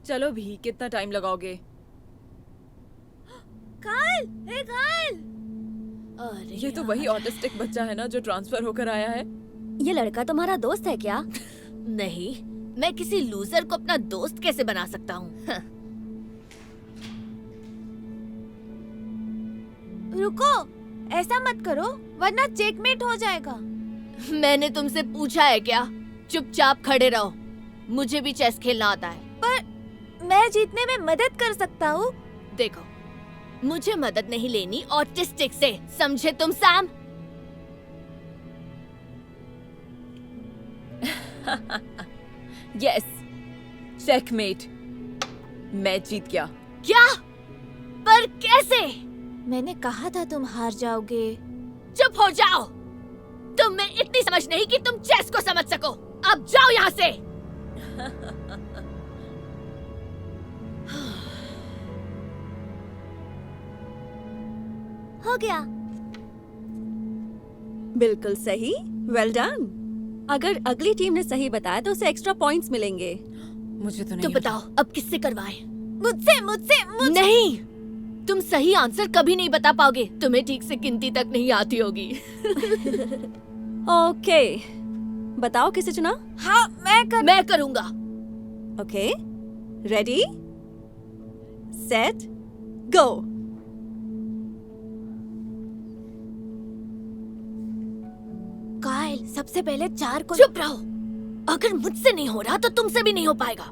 चलो भी, कितना टाइम लगाओगे? कायल, हे कायल। अरे ये तो वही ऑटिस्टिक बच्चा है ना जो ट्रांसफर होकर आया है। ये लड़का तुम्हारा दोस्त है क्या? नहीं, मैं किसी लूजर को अपना दोस्त कैसे बना सकता हूँ? रुको, ऐसा मत करो वरना चेकमेट हो जाएगा। मैंने तुमसे पूछा है क्या? चुपचाप खड़े रहो। मुझे भी चेस खेलना आता है। पर मैं जीतने में मदद कर सकता हूँ। देखो, मुझे मदद नहीं लेनी ऑटिस्टिक से, समझे तुम सैम? Yes, checkmate. मैं जीत गया। क्या? पर कैसे? मैंने कहा था तुम हार जाओगे। चुप हो जाओ। तुम में इतनी समझ नहीं कि तुम चेस को समझ सको। अब जाओ यहाँ से। हो गया। बिल्कुल सही, वेल डन। अगर अगली टीम ने सही बताया तो उसे एक्स्ट्रा पॉइंट्स मिलेंगे। मुझे तो नहीं तो आता। बताओ अब किससे करवाएं? मुझसे नहीं, तुम सही आंसर कभी नहीं बता पाओगे। तुम्हें ठीक से गिनती तक नहीं आती होगी। ओके, बताओ किसे चुना? हाँ, मैं करूंगा। ओके, रेडी, सेट, गो। कायल, सबसे पहले 4 को। चुप रहो। अगर मुझसे नहीं हो रहा तो तुमसे भी नहीं हो पाएगा।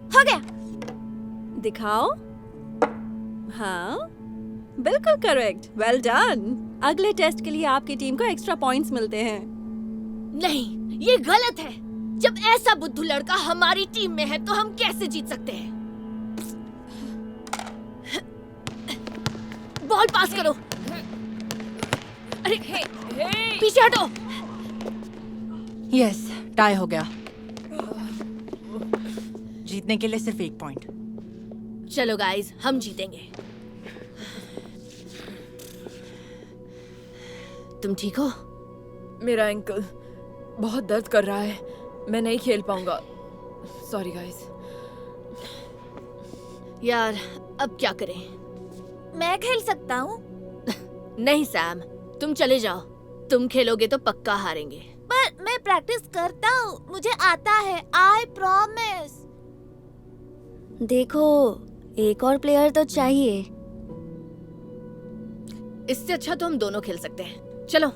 हो गया। दिखाओ। हाँ, बिल्कुल करेक्ट, वेल डन। अगले टेस्ट के लिए आपकी टीम को एक्स्ट्रा पॉइंट्स मिलते हैं। नहीं, ये गलत है। जब ऐसा बुद्धू लड़का हमारी टीम में है तो हम कैसे जीत सकते हैं? बॉल पास करो। अरे पीछे हटो। यस, टाई हो गया। जीतने के लिए सिर्फ 1 पॉइंट। चलो गाइस, हम जीतेंगे। तुम ठीक हो? मेरा एंकल बहुत दर्द कर रहा है। मैं नहीं खेल पाऊंगा। Sorry guys. यार, अब क्या करें? मैं खेल सकता हूँ। नहीं सैम, तुम चले जाओ। तुम खेलोगे तो पक्का हारेंगे। पर मैं प्रैक्टिस करता हूँ, मुझे आता है, आई प्रॉमिस। देखो, एक और प्लेयर तो चाहिए। इससे अच्छा तो हम दोनों खेल सकते हैं। चलो,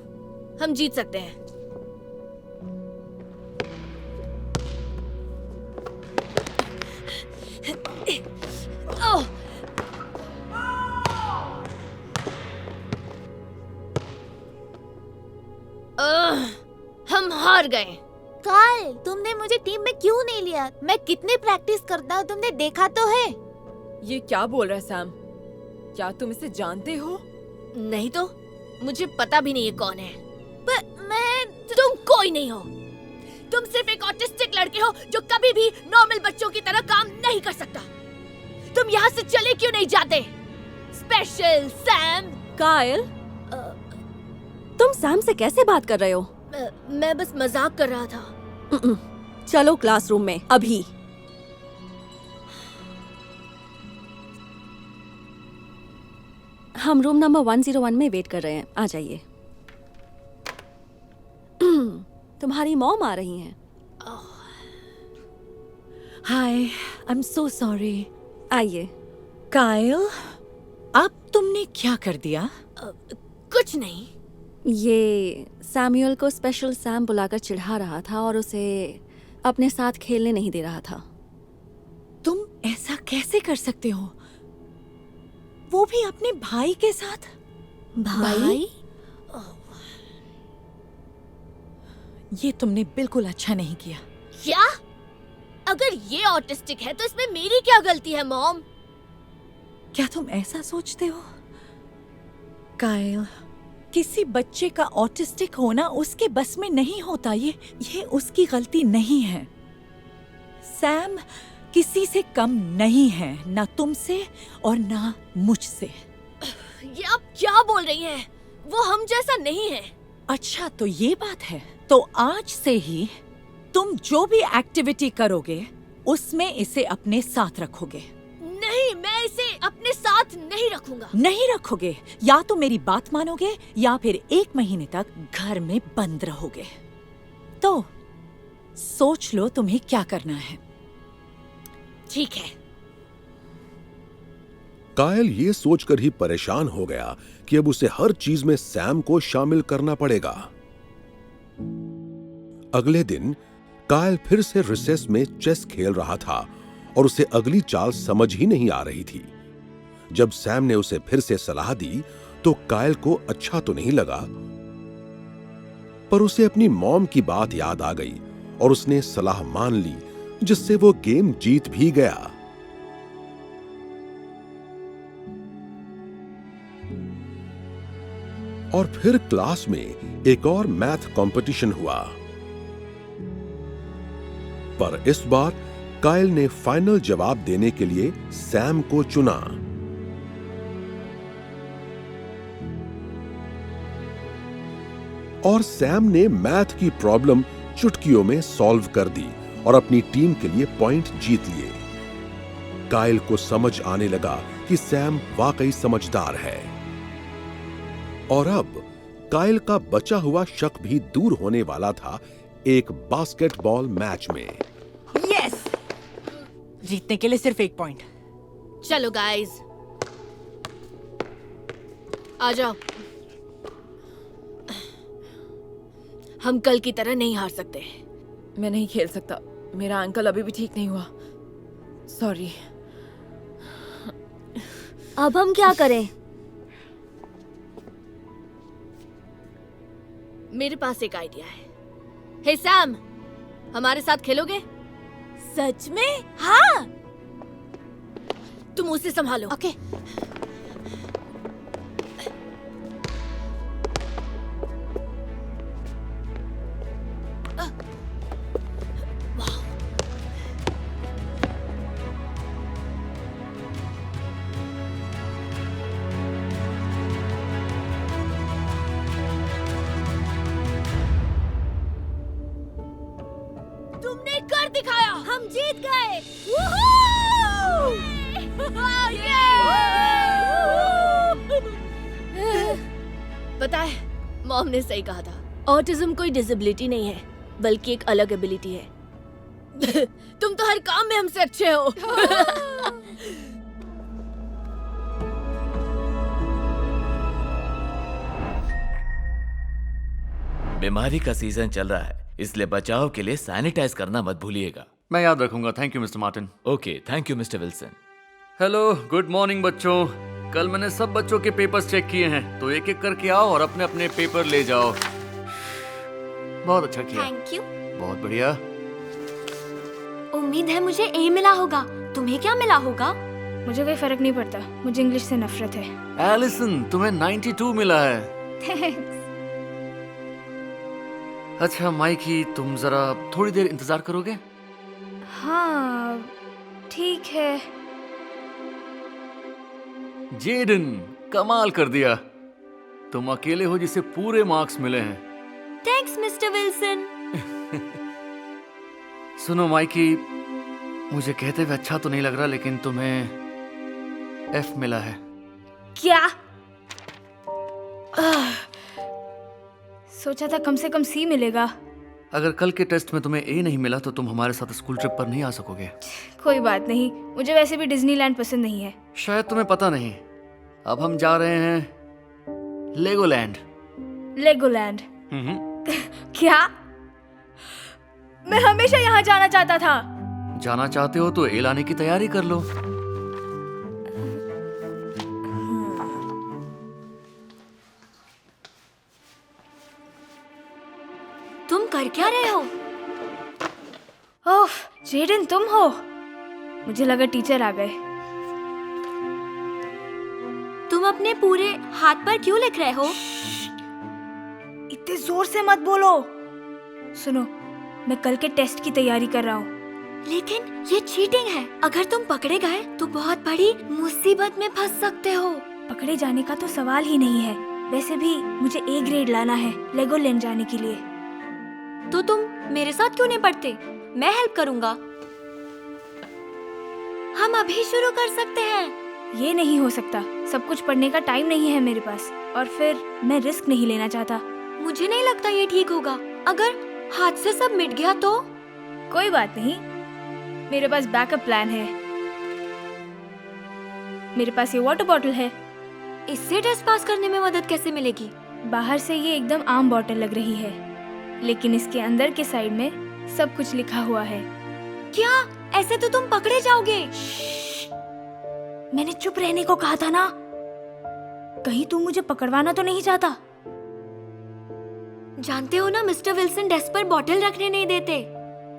हम जीत सकते हैं। ओह! हम हार गए। कायल, तुमने मुझे टीम में क्यों नहीं लिया? मैं कितनी प्रैक्टिस करता हूँ, तुमने देखा तो है। ये क्या बोल रहा है सैम? क्या तुम इसे जानते हो? नहीं तो, मुझे पता भी नहीं है कौन है। पर मैं तुम कोई नहीं हो। तुम सिर्फ एक ऑटिस्टिक लड़के हो जो कभी भी नॉर्मल बच्चों की तरह काम नहीं कर सकता। तुम यहाँ से चले क्यों नहीं जाते? Special Sam. कायल, तुम सैम से कैसे बात कर रहे हो? मैं बस मजाक कर रहा था। चलो क्लासरूम में अभी। हम रूम नंबर 101 में वेट कर रहे हैं, आ जाइए। तुम्हारी मॉम आ रही हैं। हाय, आई एम सो सॉरी। आइए। कायल, अब तुमने क्या कर दिया? कुछ नहीं। ये सैमुअल को स्पेशल सैम बुलाकर चिढ़ा रहा था और उसे अपने साथ खेलने नहीं दे रहा था। तुम ऐसा कैसे कर सकते हो? वो भी अपने भाई के साथ? भाई? ये तुमने बिल्कुल अच्छा नहीं किया। क्या? अगर ये ऑटिस्टिक है तो इसमें मेरी क्या गलती है मॉम? क्या तुम ऐसा सोचते हो? कायल, किसी बच्चे का ऑटिस्टिक होना उसके बस में नहीं होता। ये उसकी गलती नहीं है। सैम किसी से कम नहीं है, ना तुमसे और ना मुझसे। ये आप क्या बोल रही हैं? वो हम जैसा नहीं है। अच्छा, तो ये बात है। तो आज से ही तुम जो भी एक्टिविटी करोगे उसमें इसे अपने साथ रखोगे। नहीं, मैं इसे अपने साथ नहीं रखूंगा। नहीं रखोगे, या तो मेरी बात मानोगे या फिर 1 महीने तक घर में बंद रहोगे। तो सोच लो तुम्हें क्या करना है। ठीक है। कायल ये सोचकर ही परेशान हो गया कि अब उसे हर चीज में सैम को शामिल करना पड़ेगा। अगले दिन कायल फिर से रिसेस में चेस खेल रहा था और उसे अगली चाल समझ ही नहीं आ रही थी। जब सैम ने उसे फिर से सलाह दी तो कायल को अच्छा तो नहीं लगा, पर उसे अपनी मॉम की बात याद आ गई और उसने सलाह मान ली, जिससे वो गेम जीत भी गया। और फिर क्लास में एक और मैथ कंपटीशन हुआ, पर इस बार कायल ने फाइनल जवाब देने के लिए सैम को चुना। और सैम ने मैथ की प्रॉब्लम चुटकियों में सॉल्व कर दी और अपनी टीम के लिए पॉइंट जीत लिए। कायल को समझ आने लगा कि सैम वाकई समझदार है और अब कायल का बचा हुआ शक भी दूर होने वाला था एक बास्केटबॉल मैच में। यस! जीतने के लिए सिर्फ 1 पॉइंट। चलो गाइस, आ जाओ। हम कल की तरह नहीं हार सकते। मैं नहीं खेल सकता, मेरा अंकल अभी भी ठीक नहीं हुआ। सॉरी। अब हम क्या करें? मेरे पास एक आइडिया है। हे सैम, हमारे साथ खेलोगे? सच में? हाँ। तुम उसे संभालो। ओके। तुमने कर दिखाया। हम जीत गए। पता है, मॉम ने सही कहा था। ऑटिज्म कोई डिसेबिलिटी नहीं है, बल्कि एक अलग एबिलिटी है। तुम तो हर काम में हमसे अच्छे हो। बीमारी का सीजन चल रहा है, इसलिए बचाव के लिए सैनिटाइज करना मत भूलिएगा। मैं याद रखूंगा। Thank you mister Martin. Okay, thank you mister Wilson. Hello, good morning बच्चों। कल मैंने सब बच्चों के पेपर्स चेक किए हैं, तो एक एक करके आओ और अपने अपने पेपर ले जाओ। बहुत अच्छा किया। Thank you. बहुत बढ़िया। उम्मीद है मुझे ए मिला होगा। तुम्हें क्या मिला होगा? मुझे कोई फर्क नहीं पड़ता, मुझे इंग्लिश से नफरत है। एलिसन, तुम्हें 92 मिला है। थैंक्स। अच्छा माइकी, तुम जरा थोड़ी देर इंतजार करोगे? हाँ, ठीक है। जेडन, कमाल कर दिया। तुम अकेले हो जिसे पूरे मार्क्स मिले हैं। Thanks mister Wilson. सुनो माइकी, मुझे कहते हुए अच्छा तो नहीं लग रहा, लेकिन तुम्हें एफ मिला है। क्या? सोचा था कम से कम सी मिलेगा। अगर कल के टेस्ट में तुम्हें ए नहीं मिला तो तुम हमारे साथ स्कूल ट्रिप पर नहीं आ सकोगे। कोई बात नहीं, मुझे वैसे भी डिज्नीलैंड पसंद नहीं है। शायद तुम्हें पता नहीं, अब हम जा रहे हैं लेगोलैंड। लेगोलैंड? क्या? मैं हमेशा यहाँ जाना चाहता था। जाना चाहते हो तो ए लाने की तैयारी कर लो। तुम कर क्या रहे हो? ओह, जेडन तुम हो? मुझे लगा टीचर आ गए। तुम अपने पूरे हाथ पर क्यों लिख रहे हो? इतने जोर से मत बोलो। सुनो, मैं कल के टेस्ट की तैयारी कर रहा हूँ। लेकिन ये चीटिंग है। अगर तुम पकड़े गए तो बहुत बड़ी मुसीबत में फंस सकते हो। पकड़े जाने का तो सवाल ही नहीं है। वैसे भी मुझे ए ग्रेड लाना है लेगोलैंड जाने के लिए। तो तुम मेरे साथ क्यों नहीं पढ़ते? मैं हेल्प करूंगा। हम अभी शुरू कर सकते हैं। ये नहीं हो सकता, सब कुछ पढ़ने का टाइम नहीं है मेरे पास, और फिर मैं रिस्क नहीं लेना चाहता। मुझे नहीं लगता ये ठीक होगा। अगर हाथ से सब मिट गया तो? कोई बात नहीं, मेरे पास बैकअप प्लान है। मेरे पास ये वाटर बॉटल है। इससे टेस्ट पास करने में मदद कैसे मिलेगी? बाहर से ये एकदम आम बॉटल लग रही है, लेकिन इसके अंदर के साइड में सब कुछ लिखा हुआ है। क्या? ऐसे तो तुम पकड़े जाओगे। मैंने चुप रहने को कहा था ना। कहीं तू मुझे पकड़वाना तो नहीं चाहता? जानते हो ना, मिस्टर विल्सन डेस्क पर बॉटल रखने नहीं देते।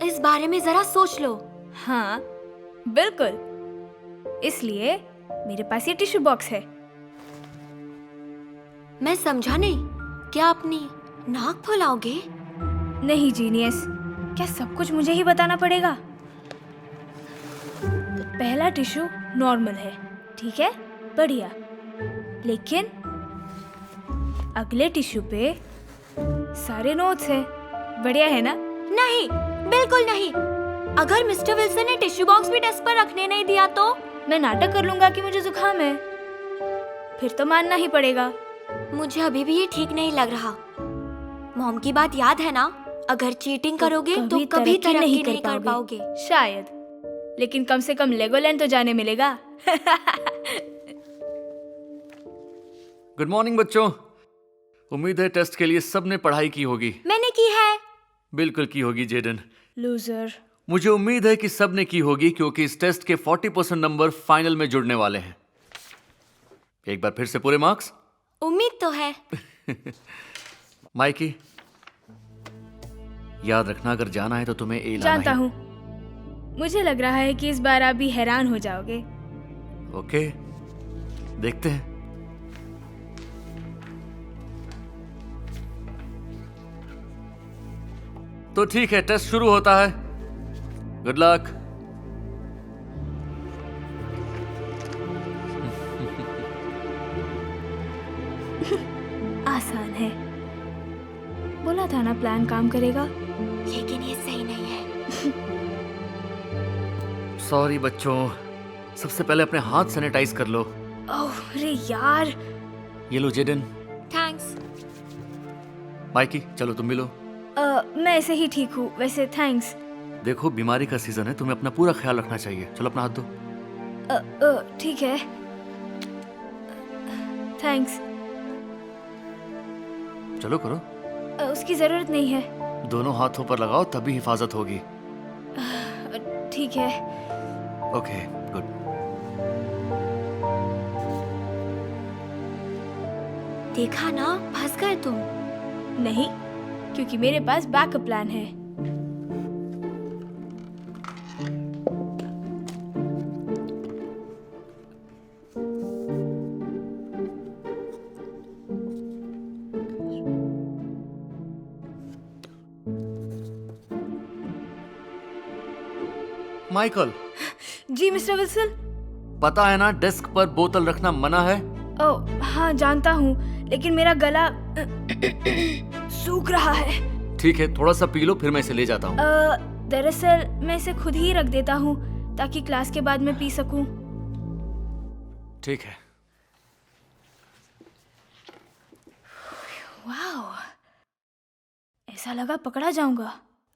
इस बारे में जरा सोच लो। हाँ बिल्कुल, इसलिए मेरे पास ये टिश्यू बॉक्स है। मैं समझा नहीं, क्या अपनी नाक फुलाओगे? नहीं जीनियस, क्या सब कुछ मुझे ही बताना पड़ेगा? पहला टिश्यू नॉर्मल है, ठीक है, बढ़िया। लेकिन अगले टिश्यू पे सारे नोट्स हैं, बढ़िया है ना? नहीं, बिल्कुल नहीं। अगर मिस्टर विल्सन ने टिश्यू बॉक्स भी डेस्क पर रखने नहीं दिया तो? मैं नाटक कर लूंगा कि मुझे जुकाम है, फिर तो मानना ही पड़ेगा। मुझे अभी भी ये ठीक नहीं लग रहा। मॉम की बात याद है ना, अगर चीटिंग करोगे तो कभी तरक्की नहीं कर पाओगे। शायद, लेकिन कम से कम लेगोलैंड तो जाने मिलेगा। गुड मॉर्निंग बच्चों। उम्मीद है टेस्ट के लिए सबने पढ़ाई की होगी। मैंने की है। बिल्कुल की होगी जेडन। लूजर। मुझे उम्मीद है कि सबने की होगी, क्योंकि इस टेस्ट के 40% नंबर फाइनल में जुड़ने वाले हैं। एक बार फिर से पूरे मार्क्स? उम्मीद तो है। माइकी, याद रखना, अगर जाना है तो तुम्हें ए लाना जानता है। हूँ। मुझे लग रहा है कि इस बार आप भी हैरान हो जाओगे। ओके, देखते हैं। तो ठीक है, टेस्ट शुरू होता है। Good luck. आसान है, बोला था ना प्लान काम करेगा। लेकिन ये सही नहीं है। सॉरी बच्चों, सबसे पहले अपने हाथ सैनिटाइज कर लो। ओह अरे यार। ये लो जेडन। थैंक्स। माइकी, चलो तुम भी लो। मैं ऐसे ही ठीक हूँ वैसे, थैंक्स। देखो, बीमारी का सीजन है, तुम्हें अपना पूरा ख्याल रखना चाहिए। चलो अपना हाथ दो। ठीक है, थैंक्स। चलो करो। उसकी जरूरत नहीं है। दोनों हाथों पर लगाओ, तभी हिफाजत होगी। ठीक है। Okay, good. देखा ना, फंस गए तुम। नहीं, क्योंकि मेरे पास बैकअप प्लान है। माइकल। जी मिस्टर विल्सन। पता है ना, डेस्क पर बोतल रखना मना है। ओह हाँ जानता हूँ, लेकिन मेरा गला सूख रहा है। ठीक है, थोड़ा सा पी लो, फिर मैं इसे ले जाता हूँ। दरअसल मैं इसे खुद ही रख देता हूँ ताकि क्लास के बाद में पी सकूं। ठीक है। वाओ, ऐसा लगा पकड़ा जाऊंगा।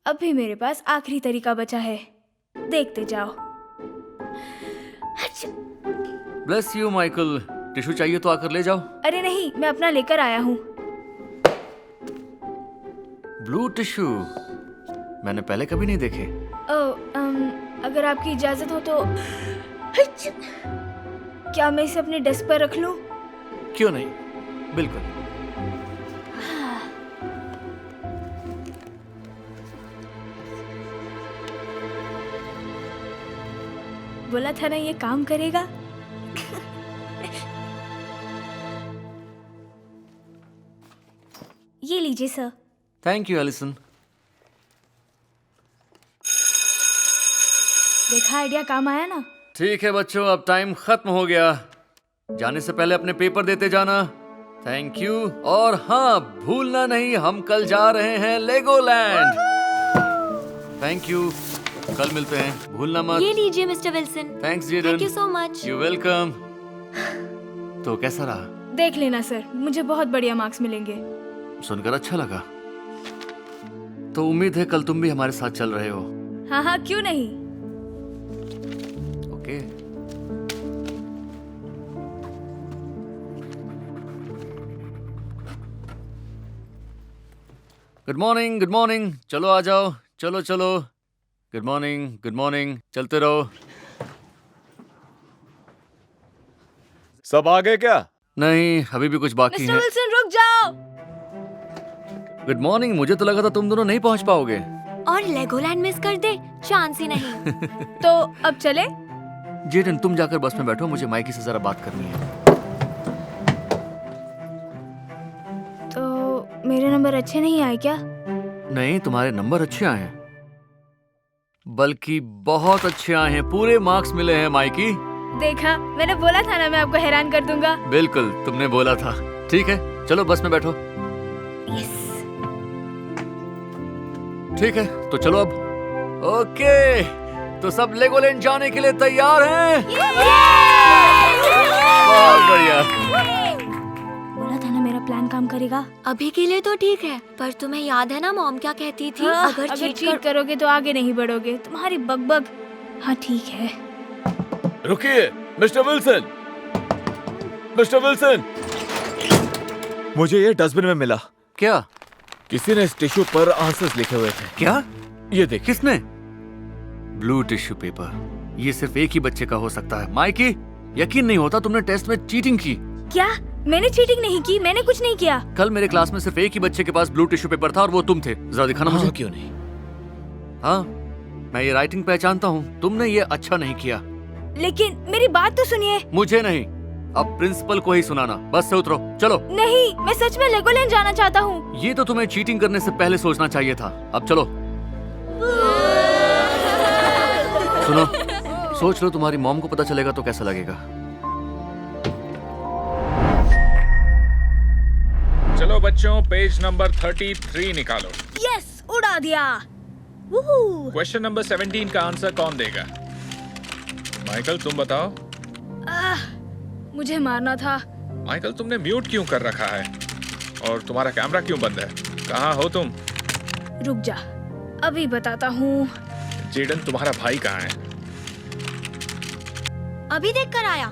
अब भी मेरे पास आखिरी तरीका बचा है, देखते जाओ। Bless you Michael. टिश्यू चाहिए तो आकर ले जाओ। अरे नहीं, मैं अपना लेकर आया हूँ। ब्लू टिश्यू मैंने पहले कभी नहीं देखे। अगर आपकी इजाजत हो तो क्या मैं इसे अपने डेस्क पर रख लूं? क्यों नहीं, बिल्कुल। बोला था ना ये काम करेगा। ये लीजिए सर। Thank you Alison. देखा, आइडिया काम आया ना। ठीक है बच्चों, अब टाइम खत्म हो गया। जाने से पहले अपने पेपर देते जाना। Thank you. और हाँ, भूलना नहीं, हम कल जा रहे हैं लेगोलैंड। Thank you. कल मिलते हैं, भूलना मत। ये लीजिए mister Wilson. Thanks Jayden. Thank you so much. You welcome. तो कैसा रहा? देख लेना सर, मुझे बहुत बढ़िया मार्क्स मिलेंगे। सुनकर अच्छा लगा। तो उम्मीद है कल तुम भी हमारे साथ चल रहे हो। हाँ हाँ, क्यों नहीं। Okay. Good morning, good morning. चलो आ जाओ, चलो चलो। Good morning, good morning. चलते रहो। सब आ गए क्या? नहीं, अभी भी कुछ बाकी मिस्टर है। विल्सन रुक जाओ। Good morning. मुझे तो लगा था तुम दोनों नहीं पहुंच पाओगे। और लेगोलैंड मिस कर दे, चांस ही नहीं। तो अब चले? जेडन तुम जाकर बस में बैठो, मुझे माइकी से जरा बात करनी है। तो मेरे नंबर अच्छे नहीं आए क्या? नहीं, तुम्हारे नंबर अच्छे आए हैं, बल्कि बहुत अच्छे आए हैं। पूरे मार्क्स मिले हैं माइकी। देखा, मैंने बोला था ना मैं आपको हैरान कर दूंगा। बिल्कुल, तुमने बोला था। ठीक है, चलो बस में बैठो। यस। ठीक है, तो चलो अब। ओके, तो सब लेगोलैंड जाने के लिए तैयार हैं? बहुत बढ़िया। बोला था ना मेरा प्लान काम करेगा। अभी के लिए तो ठीक है, पर तुम्हें याद है ना मॉम क्या कहती थी? हाँ, अगर चीट करोगे तो आगे नहीं बढ़ोगे। तुम्हारी बकबक। हाँ ठीक है। रुकिए, मिस्टर विल्सन। मिस्टर विल्सन, मुझे ये डस्टबिन में मिला। क्या? किसी ने इस टिश्यू पर आंसर्स लिखे हुए थे। क्या? ये देखिए। किसने? Blue tissue paper. ये सिर्फ एक ही बच्चे का हो सकता है। माइकी, यकीन नहीं होता तुमने टेस्ट में चीटिंग की। क्या? मैंने चीटिंग नहीं की, मैंने कुछ नहीं किया। कल मेरे क्लास में सिर्फ एक ही बच्चे के पास ब्लू टिश्यू पेपर था और वो तुम थे। जरा दिखाना मुझे। क्यों नहीं? हाँ, मैं ये राइटिंग पहचानता हूँ। तुमने ये अच्छा नहीं किया। लेकिन मेरी बात तो सुनिए। मुझे नहीं, अब प्रिंसिपल को ही सुनाना। बस से उतरो, चलो। नहीं, मैं सच में लेगोलैंड जाना चाहता हूँ। ये तो तुम्हें चीटिंग करने से पहले सोचना चाहिए था। अब चलो। सुनो, सोच लो, तुम्हारी मॉम को पता चलेगा तो कैसा लगेगा। चलो बच्चों, पेज नंबर 33 निकालो। यस, उड़ा दिया। क्वेश्चन नंबर 17 का आंसर कौन देगा? माइकल, तुम बताओ। मुझे मारना था। माइकल, तुमने म्यूट क्यों कर रखा है? और तुम्हारा कैमरा क्यों बंद है? कहाँ हो तुम? रुक जा, अभी बताता हूँ। जेडन, तुम्हारा भाई कहाँ है? अभी देख कर आया।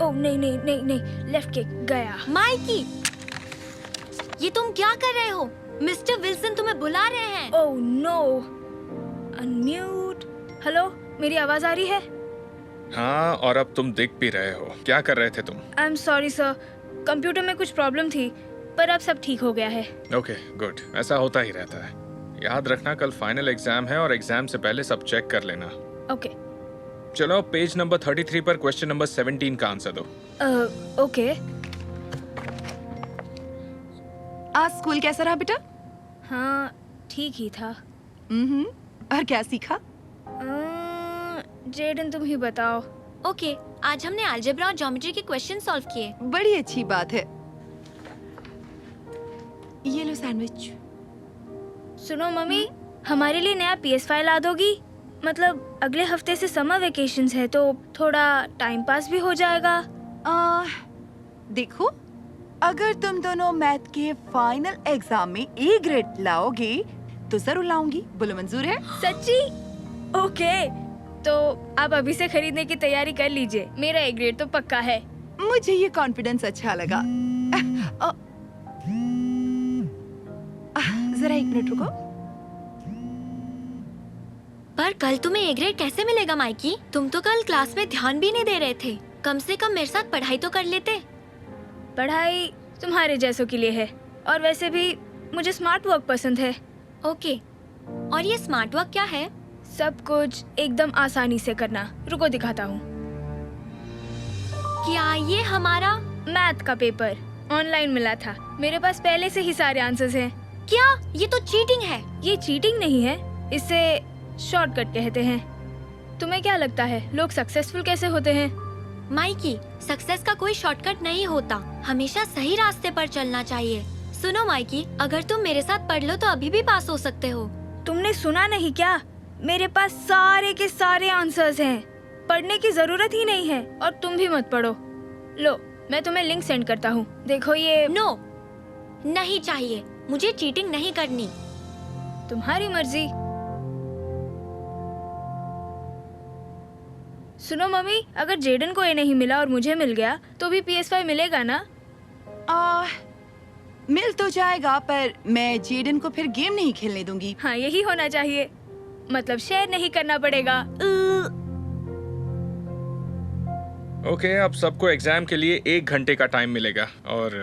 ओह नहीं नहीं नहीं नहीं, लेफ्ट किक गया। माइकी, ये तुम क्या कर रहे हो? मिस्टर विल्सन तुम्हें बुला रहे हैं। Oh no. अनम्यूट। हेलो, मेरी आवाज आ रही है? हाँ, और अब तुम दिख भी रहे हो। क्या कर रहे थे तुम? आई एम सॉरी सर, कंप्यूटर में कुछ प्रॉब्लम थी, पर अब सब ठीक हो गया है। Okay, good. ऐसा होता ही रहता है। याद रखना, कल फाइनल एग्जाम है और एग्जाम से पहले सब चेक कर लेना। ओके। चलो, पेज नंबर 33 पर क्वेश्चन नंबर 17 का आंसर दो। ओके। आज स्कूल कैसा रहा बेटा? हाँ, ठीक ही था। और क्या सीखा? जेडन तुम ही बताओ। ओके, आज हमने अलजेब्रा और ज्योमेट्री के क्वेश्चन सॉल्व किए। बड़ी अच्छी बात है। ये लो सैंडविच। सुनो मम्मी, हमारे लिए नया PS5 ला दोगी? मतलब अगले हफ्ते से समर वेकेशंस है, तो थोड़ा टाइम पास भी हो जाएगा। देखो, अगर तुम दोनों मैथ के फाइनल एग्जाम में A ग्रेड लाओगे तो जरूर लाऊंगी। बोलो, मंजूर है? सच्ची? ओके, तो आप अभी से खरीदने की तैयारी कर लीजिए। मेरा A ग्रेड तो पक्का है। मुझे ये कॉन्फिडेंस अच्छा लगा। जरा एक मिनट रुको। पर कल तुम्हें A ग्रेड कैसे मिलेगा माइकी? तुम तो कल क्लास में ध्यान भी नहीं दे रहे थे। कम से कम मेरे साथ पढ़ाई तो कर लेते। पढ़ाई तुम्हारे जैसों के लिए है, और वैसे भी मुझे स्मार्ट वर्क पसंद है। ओके, और ये स्मार्ट वर्क क्या है? सब कुछ एकदम आसानी से करना। रुको दिखाता हूँ। क्या ये हमारा मैथ का पेपर ऑनलाइन मिला था। मेरे पास पहले से ही सारे आंसर्स हैं। क्या? ये तो चीटिंग है। ये चीटिंग नहीं है, इसे शॉर्टकट कहते हैं। तुम्हें क्या लगता है लोग सक्सेसफुल कैसे होते हैं? माइकी, सक्सेस का कोई शॉर्टकट नहीं होता। हमेशा सही रास्ते पर चलना चाहिए। सुनो माइकी, अगर तुम मेरे साथ पढ़ लो तो अभी भी पास हो सकते हो। तुमने सुना नहीं क्या? मेरे पास सारे के सारे आंसर्स हैं। पढ़ने की जरूरत ही नहीं है और तुम भी मत पढ़ो। लो, मैं तुम्हें लिंक सेंड करता हूँ, देखो ये। नो, नहीं चाहिए, मुझे चीटिंग नहीं करनी। तुम्हारी मर्जी। सुनो मम्मी, अगर जेडन को ये नहीं मिला और मुझे मिल गया तो भी PS5 मिलेगा ना? मिल तो जाएगा, पर मैं जेडन को फिर गेम नहीं खेलने दूंगी। हाँ, यही होना चाहिए, मतलब शेयर नहीं करना पड़ेगा। ओके, अब सबको एग्जाम के लिए 1 घंटे का टाइम मिलेगा। और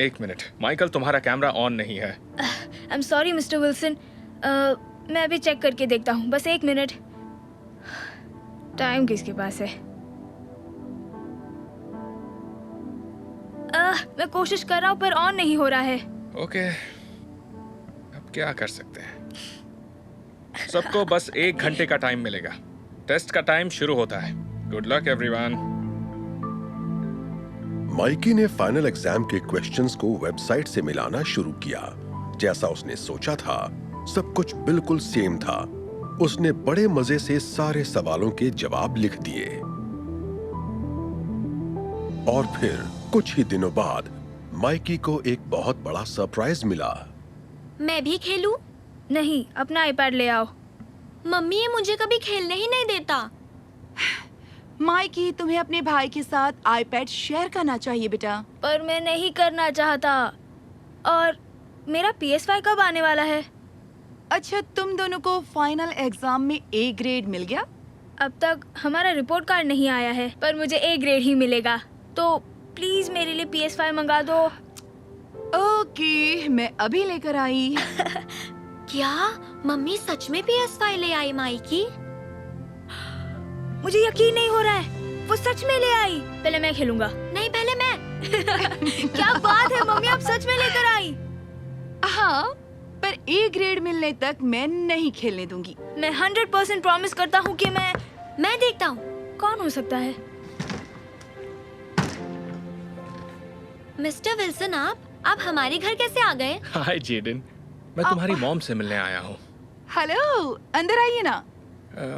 1 मिनट, माइकल तुम्हारा कैमरा ऑन नहीं है। आई एम सॉरी मिस्टर विल्सन, मैं अभी चेक करके देखता हूँ, बस 1 मिनट। टाइम किसके पास है? मैं कोशिश कर रहा हूँ पर ऑन नहीं हो रहा है। ओके, अब क्या कर सकते हैं। सबको बस 1 घंटे का टाइम मिलेगा। टेस्ट का टाइम शुरू होता है। Good luck everyone. माइकी ने फाइनल एग्जाम के क्वेश्चंस को वेबसाइट से मिलाना शुरू किया। जैसा उसने सोचा था, सब कुछ बिल्कुल सेम था। उसने बड़े मजे से सारे सवालों के जवाब लिख दिए। और फिर कुछ ही दिनों बाद माइकी को एक बहुत बड़ा सरप्राइज मिला। मैं भी खेलूं? नहीं, अपना आईपैड ले आओ। मम्मी ये मुझे कभी खेलने ही नहीं देता। माइकी, तुम्हें अपने भाई के साथ आईपैड शेयर करना चाहिए बेटा। पर मैं नहीं करना चाहता। और मेरा PS5 कब आने वाला है? अच्छा, तुम दोनों को फाइनल एग्जाम में A ग्रेड मिल गया? अब तक हमारा रिपोर्ट कार्ड नहीं आया है, पर मुझे A ग्रेड ही मिलेगा। तो प्लीज मेरे लिए PS5 मंगा दो। ओके, मैं अभी लेकर आई। क्या मम्मी सच में PS5 ले आई माइकी? मुझे यकीन नहीं हो रहा है, वो सच में ले आई। पहले मैं खेलूंगा। नहीं, पहले मैं। क्या बात है मम्मी, आप सच में लेकर आई? हाँ, पर A ग्रेड मिलने तक मैं नहीं खेलने दूंगी। मैं 100% प्रॉमिस करता हूँ कि मैं देखता हूँ कौन हो सकता है। मिस्टर विल्सन, आप हमारे घर कैसे आ गए? हाय जेडन, मैं तुम्हारी मॉम से मिलने आया हूँ। हेलो, अंदर आइए ना।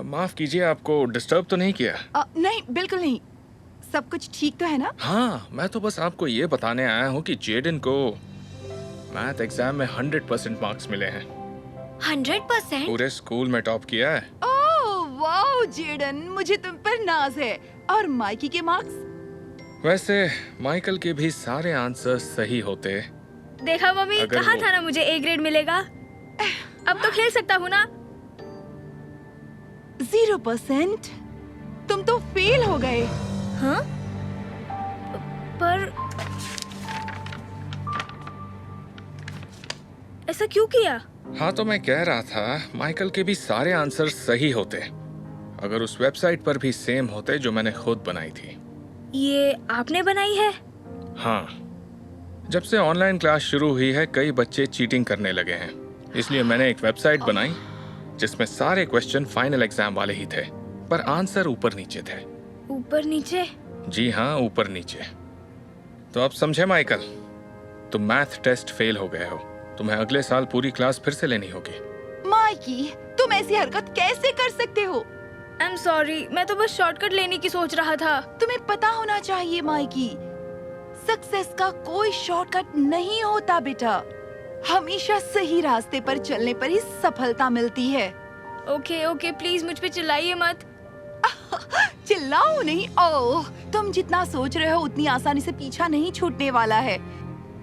माफ कीजिए, आपको डिस्टर्ब तो नहीं किया? नहीं, बिल्कुल नहीं। सब कुछ ठीक तो है ना? हाँ, मैं तो बस आपको ये बताने आया हूँ कि जेडन को मैथ एग्जाम में 100% मार्क्स मिले हैं। 100%? पूरे स्कूल में टॉप किया है। ओह वाओ जेडन, मुझे तुम पर नाज है। और माइकी के मार्क्स? वैसे माइकल के भी सारे आंसर सही होते। देखा मम्मी, कहा था ना मुझे A ग्रेड मिलेगा। अब तो खेल सकता हूँ ना? 0%? तुम तो फेल हो गए। हाँ? पर ऐसा क्यों किया? हाँ, तो मैं कह रहा था माइकल के भी सारे आंसर सही होते अगर उस वेबसाइट पर भी सेम होते जो मैंने खुद बनाई थी। ये आपने बनाई है? हाँ, जब से ऑनलाइन क्लास शुरू हुई है कई बच्चे चीटिंग करने लगे हैं, इसलिए मैंने एक वेबसाइट बनाई जिसमें सारे क्वेश्चन फाइनल एग्जाम वाले ही थे, पर आंसर ऊपर नीचे थे। ऊपर नीचे? जी हाँ, ऊपर नीचे। तो अब समझे माइकल, तुम मैथ टेस्ट फेल हो गए हो। तुम्हें अगले साल पूरी क्लास फिर से लेनी होगी। माइकी, तुम ऐसी हरकत कैसे कर सकते हो? आई एम सॉरी, मैं तो बस शॉर्टकट लेने की सोच रहा था। तुम्हें पता होना चाहिए माइकी, सक्सेस का कोई शॉर्टकट नहीं होता बेटा। हमेशा सही रास्ते पर चलने पर ही सफलता मिलती है। ओके ओके, प्लीज मुझ पे चिल्लाइए मत। चिल्लाओ नहीं। ओह, तुम जितना सोच रहे हो उतनी आसानी से पीछा नहीं छूटने वाला है।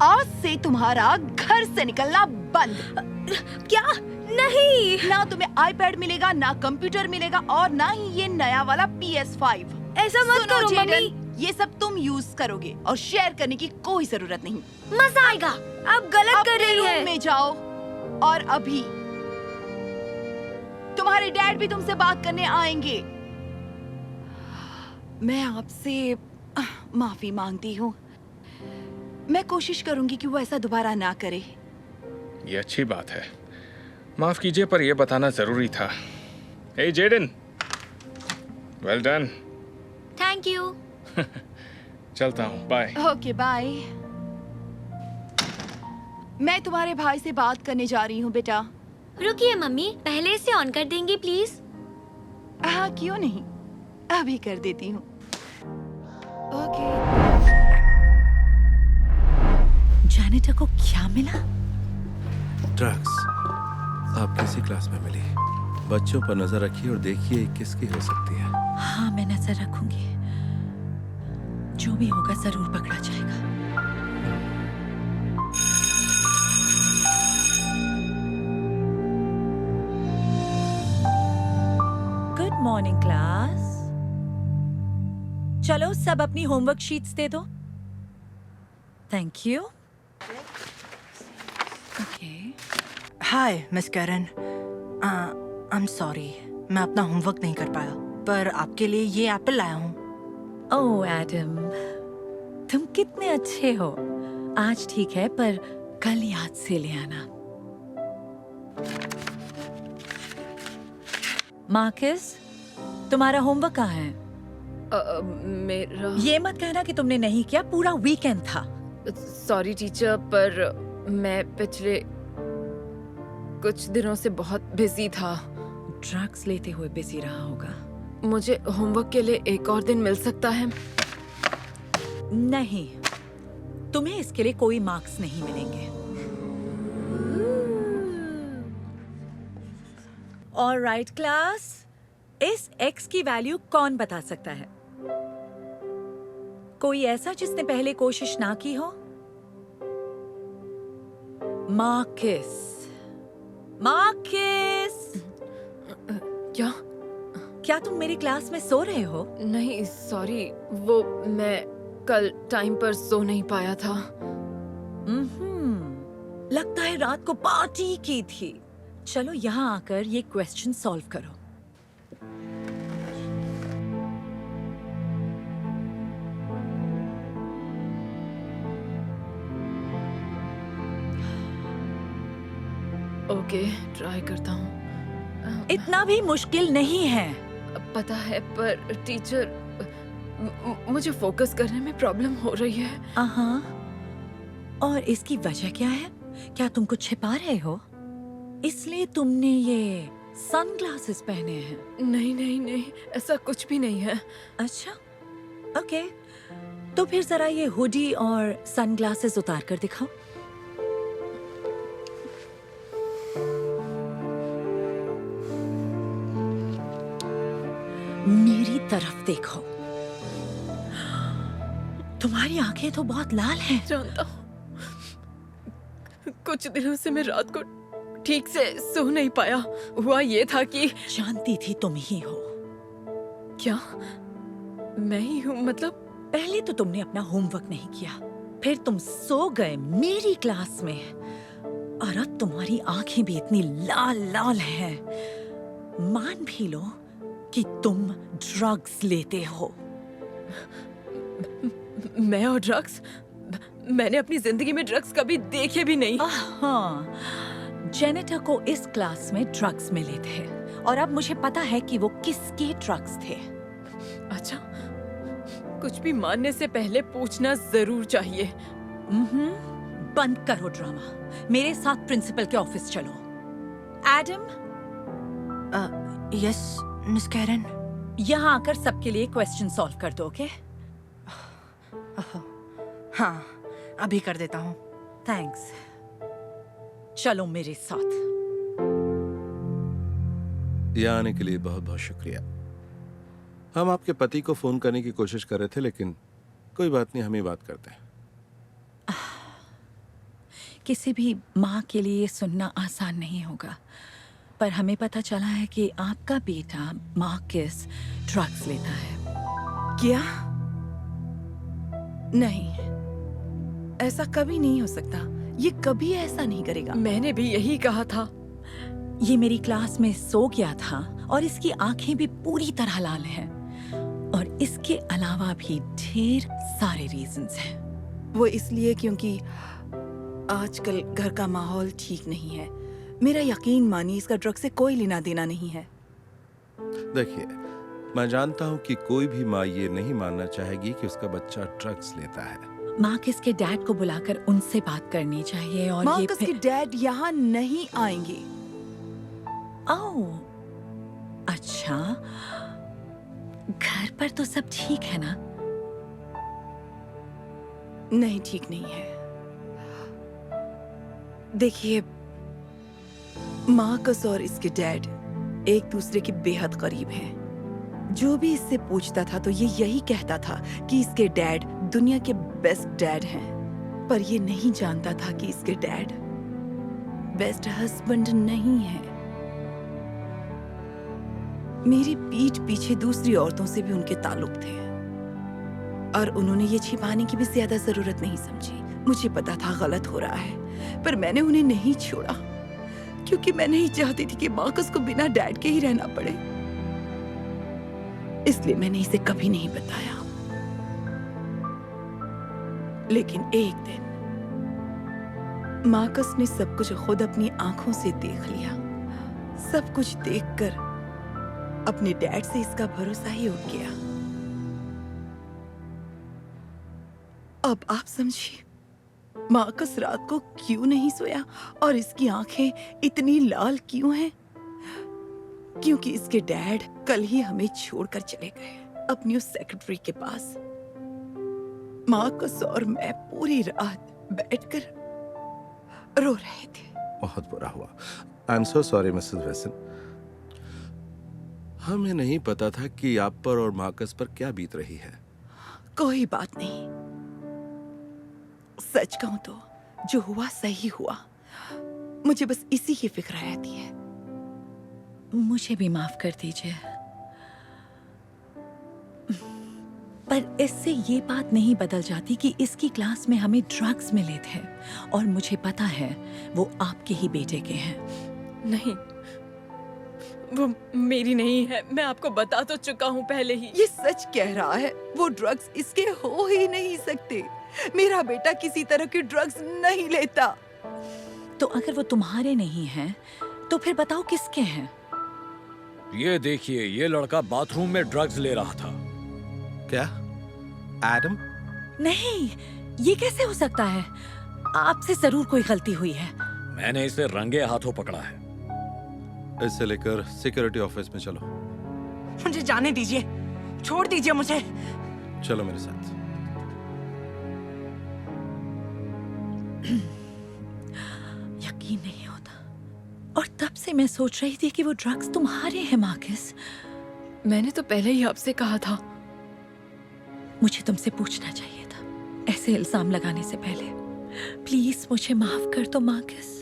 आज से तुम्हारा घर से निकलना बंद। क्या? नहीं, ना तुम्हें आईपैड मिलेगा, ना कंप्यूटर मिलेगा, और ना ही ये नया वाला PS5। ऐसा मत करो मम्मी। ये सब तुम यूज करोगे और शेयर करने की कोई जरूरत नहीं। मजा आएगा। आप गलत कर रही हैं। रूम में जाओ और अभी तुम्हारे डैड भी तुमसे बात करने आएंगे। मैं आपसे माफी मांगती हूँ। मैं कोशिश करूंगी कि वो ऐसा दोबारा ना करे। ये अच्छी बात है, माफ कीजिए, पर यह बताना जरूरी था। Hey Jaden, well done. Thank you. चलता हूँ, बाय। Okay bye. मैं तुम्हारे भाई से बात करने जा रही हूँ बेटा। रुकिए मम्मी, पहले इसे ऑन कर देंगे प्लीज। हाँ क्यों नहीं, अभी कर देती हूँ। ओके। जैनिटर को क्या मिला? ड्रग्स आप किसी क्लास में मिली। बच्चों पर नजर रखिए और देखिए किसकी हो सकती है। हाँ मैं नजर रखूंगी, जो भी होगा जरूर पकड़ा जाएगा। Good morning class. चलो सब अपनी होमवर्क शीट्स दे दो। Thank you. Okay. Hi miss Karen, I am sorry, मैं अपना होमवर्क नहीं कर पाया, पर आपके लिए ये एप्पल लाया हूँ। ओह एडम, तुम कितने अच्छे हो। आज ठीक है पर कल याद से ले आना। मार्कस, तुम्हारा होमवर्क कहाँ है? मेरा ये मत कहना कि तुमने नहीं किया, पूरा वीकेंड था। सॉरी टीचर, पर मैं पिछले कुछ दिनों से बहुत बिजी था। ड्रग्स लेते हुए बिजी रहा होगा। मुझे होमवर्क के लिए एक और दिन मिल सकता है? नहीं, तुम्हें इसके लिए कोई मार्क्स नहीं मिलेंगे। ऑलराइट क्लास, इस x की वैल्यू कौन बता सकता है? कोई ऐसा जिसने पहले कोशिश ना की हो? मार्कस, मार्कस, क्या तुम मेरी क्लास में सो रहे हो? नहीं सॉरी, वो मैं कल टाइम पर सो नहीं पाया था। लगता है रात को पार्टी की थी। चलो यहाँ आकर ये क्वेश्चन सॉल्व करो। ओके, ट्राई करता हूँ। इतना भी मुश्किल नहीं है। पता है, पर टीचर मुझे फोकस करने में प्रॉब्लम हो रही है। और इसकी वजह क्या है? क्या तुम कुछ छिपा रहे हो? इसलिए तुमने ये सनग्लासेस पहने हैं? नहीं नहीं नहीं, ऐसा कुछ भी नहीं है। अच्छा, ओके, तो फिर जरा ये हुडी और सनग्लासेस उतार कर दिखाओ। मेरी तरफ देखो। तुम्हारी आंखें तो बहुत लाल हैं। जानता हूँ, कुछ दिनों से मैं रात को ठीक से सो नहीं पाया। हुआ ये था कि जानती थी तुम ही हो। क्या मैं ही हूँ? मतलब पहले तो तुमने अपना होमवर्क नहीं किया, फिर तुम सो गए मेरी क्लास में, और अब तुम्हारी आंखें भी इतनी लाल लाल हैं। मान भी लो कि तुम ड्रग्स लेते हो। मैं और ड्रग्स? मैंने अपनी जिंदगी में ड्रग्स कभी देखे भी नहीं। हाँ, जेनिटर को इस क्लास में ड्रग्स मिले थे, और अब मुझे पता है कि वो किसके ड्रग्स थे। अच्छा, कुछ भी मानने से पहले पूछना जरूर चाहिए। बंद करो ड्रामा, मेरे साथ प्रिंसिपल के ऑफिस चलो। एडम। Yes miss Karen. यहाँ आकर सबके लिए क्वेश्चन सॉल्व कर दो, ओके? हाँ, अभी कर देता हूँ। थैंक्स। चलो मेरे साथ। यहाँ आने के लिए बहुत बहुत शुक्रिया। हम आपके पति को फोन करने की कोशिश कर रहे थे, लेकिन कोई बात नहीं, हम ही बात करते हैं। किसी भी माँ के लिए सुनना आसान नहीं होगा, पर हमें पता चला है कि आपका बेटा मार्कस ड्रग्स लेता है। क्या? नहीं, ऐसा कभी नहीं हो सकता। ये कभी ऐसा नहीं करेगा। मैंने भी यही कहा था। ये मेरी क्लास में सो गया था, और इसकी आंखें भी पूरी तरह लाल हैं, और इसके अलावा भी ढेर सारे रीजंस हैं। वो इसलिए क्योंकि आजकल घर का माहौल ठीक नहीं है। मेरा यकीन मानिए, इसका ड्रग से कोई लेना देना नहीं है। देखिए, मैं जानता हूँ कि कोई भी माँ ये नहीं मानना चाहेगी कि उसका बच्चा ड्रग्स लेता है। मार्कस के डैड को बुलाकर उनसे बात करनी चाहिए। और मार्कस के डैड यहाँ नहीं आएंगे। ओह, अच्छा, घर पर तो सब ठीक है ना? नहीं, ठीक नहीं है। देखिए, मार्कस और इसके डैड एक दूसरे के बेहद करीब हैं। जो भी इससे पूछता था तो ये यही कहता था कि इसके डैड दुनिया के बेस्ट डैड हैं, पर ये नहीं जानता था कि इसके डैड बेस्ट हस्बैंड नहीं है। मेरी पीठ पीछे दूसरी औरतों से भी उनके ताल्लुक थे और उन्होंने ये छिपाने की भी ज्यादा जरूरत नहीं समझी। मुझे पता था गलत हो रहा है, पर मैंने उन्हें नहीं छोड़ा क्योंकि मैं नहीं चाहती थी कि मार्कस को बिना डैड के ही रहना पड़े। इसलिए मैंने इसे कभी नहीं बताया। लेकिन एक दिन मार्कस ने सब कुछ खुद अपनी आंखों से देख लिया। सब कुछ देखकर अपने डैड से इसका भरोसा ही उठ गया। अब आप समझिए मार्कस रात को क्यों नहीं सोया और इसकी आंखें इतनी लाल क्यों हैं? क्योंकि इसके डैड कल ही हमें छोड़कर चले गए अपनी उस सेक्रेटरी के पास। मार्कस और मैं पूरी रात बैठकर रो रहे थे। बहुत बुरा हुआ। I am so sorry Mrs वेसन। हमें नहीं पता था कि आप पर और मार्कस पर क्या बीत रही है। कोई बात नहीं, सच कहूं तो जो हुआ सही हुआ। मुझे बस इसी की फिक्र रहती है। मुझे भी माफ कर दीजिए, पर इससे ये बात नहीं बदल जाती कि इसकी क्लास में हमें ड्रग्स मिले थे और मुझे पता है वो आपके ही बेटे के हैं। नहीं, वो मेरी नहीं है। मैं आपको बता तो चुका हूँ पहले ही। ये सच कह रहा है। वो ड्रग्स इसके हो ही नहीं सकते। मेरा बेटा किसी तरह की ड्रग्स नहीं लेता। तो अगर वो तुम्हारे नहीं हैं, तो फिर बताओ किसके हैं? ये देखिए, ये लड़का बाथरूम में ड्रग्स ले रहा था। क्या एडम? नहीं, ये कैसे हो सकता है? आपसे जरूर कोई गलती हुई है। मैंने इसे रंगे हाथों पकड़ा है। इसे लेकर सिक्योरिटी ऑफिस में चलो। मुझे जाने दीजिए, छोड़ दीजिए मुझे। चलो मेरे साथ। यकीन नहीं होता। और तब से मैं सोच रही थी कि वो ड्रग्स तुम्हारे हैं मार्कस। मैंने तो पहले ही आपसे कहा था। मुझे तुमसे पूछना चाहिए था ऐसे इल्जाम लगाने से पहले। प्लीज मुझे माफ कर दो मार्कस।